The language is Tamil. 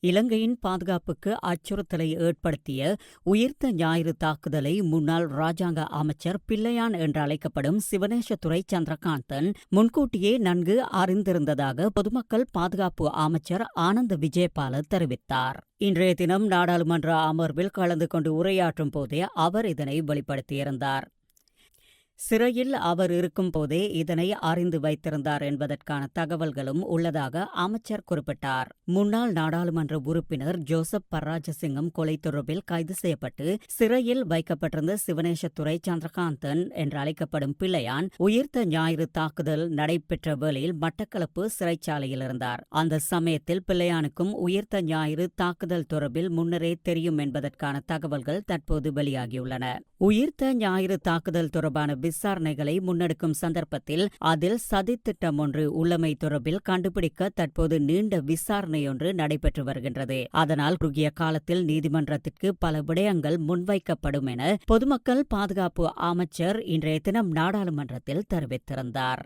இலங்கையின் பாதுகாப்புக்கு அச்சுறுத்தலை ஏற்படுத்திய உயிர்த்த ஞாயிறு தாக்குதலை முன்னாள் ராஜாங்க அமைச்சர் பிள்ளையான் என்று அழைக்கப்படும் சிவனேசதுரை சந்திரகாந்தன் முன்கூட்டியே நன்கு அறிந்திருந்ததாக பொதுமக்கள் பாதுகாப்பு அமைச்சர் ஆனந்த விஜயபால தெரிவித்தார். இன்றைய தினம் நாடாளுமன்ற அமர்வில் கலந்து கொண்டு உரையாற்றும் போதே அவர் இதனை வெளிப்படுத்தியிருந்தார். சிறையில் அவர் இருக்கும் போதே இதனை அறிந்து வைத்திருந்தார் என்பதற்கான தகவல்களும் உள்ளதாக அமைச்சர் குறிப்பிட்டார். முன்னாள் நாடாளுமன்ற உறுப்பினர் ஜோசப் பராஜசிங்கம் கொலை தொடர்பில் கைது செய்யப்பட்டு சிறையில் வைக்கப்பட்டிருந்த சிவனேசதுரை சந்திரகாந்தன் என்று அழைக்கப்படும் பிள்ளையான் உயிர்த்த ஞாயிறு தாக்குதல் நடைபெற்ற வேளையில் மட்டக்களப்பு சிறைச்சாலையில் இருந்தார். அந்த சமயத்தில் பிள்ளையானுக்கும் உயிர்த்த ஞாயிறு தாக்குதல் தொடர்பில் முன்னரே தெரியும் என்பதற்கான தகவல்கள் தற்போது வெளியாகியுள்ளன. உயிர்த்த ஞாயிறு தாக்குதல் தொடர்பான விசாரணைகளை முன்னெடுக்கும் சந்தர்ப்பத்தில் அதில் சதித்திட்டம் ஒன்று உள்ளமை தொடர்பில் கண்டுபிடிக்க தற்போது நீண்ட விசாரணையொன்று நடைபெற்று வருகின்றது. அதனால் குறுகிய காலத்தில் நீதிமன்றத்திற்கு பல விடயங்கள் முன்வைக்கப்படும் என பொதுமக்கள் பாதுகாப்பு அமைச்சர் இன்றைய தினம் நாடாளுமன்றத்தில் தெரிவித்திருந்தார்.